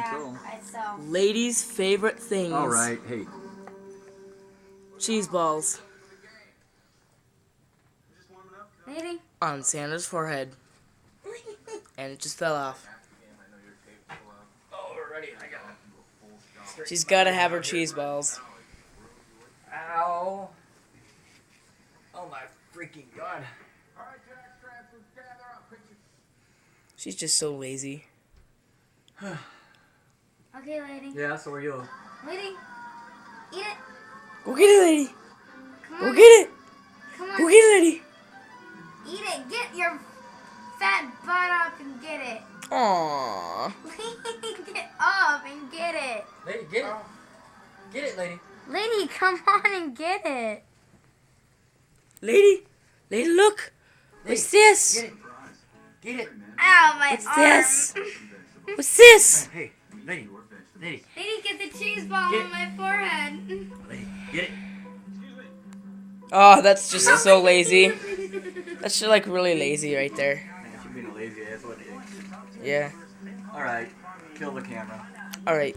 control. I saw. Ladies' favorite things. All right, hey. Cheese balls Lady. on Santa's forehead. And it just fell off. Alrighty, I got it. She's gotta have her cheese balls. Ow. Oh my freaking god. She's just so lazy. Okay, lady. Yeah, so are you. Lady. Eat it. Go get it, lady. Come Go on. get it. Come Go on. get it, lady. Eat it. Get your fat butt up and get it. Aww. Get up and get it. Lady, get it. Get it, lady. Lady, come on and get it. Lady. Lady, look. What's this? Get it. Get it. Ow, my What's arm. this? What's this? Hey, lady. Lady. Lady, get the cheese ball Get on my forehead. Lady, get it. Oh, that's just so lazy. That's just like really lazy right there. Man, she's being a lazy ass. What it is. Yeah. Alright, kill the camera. Alright.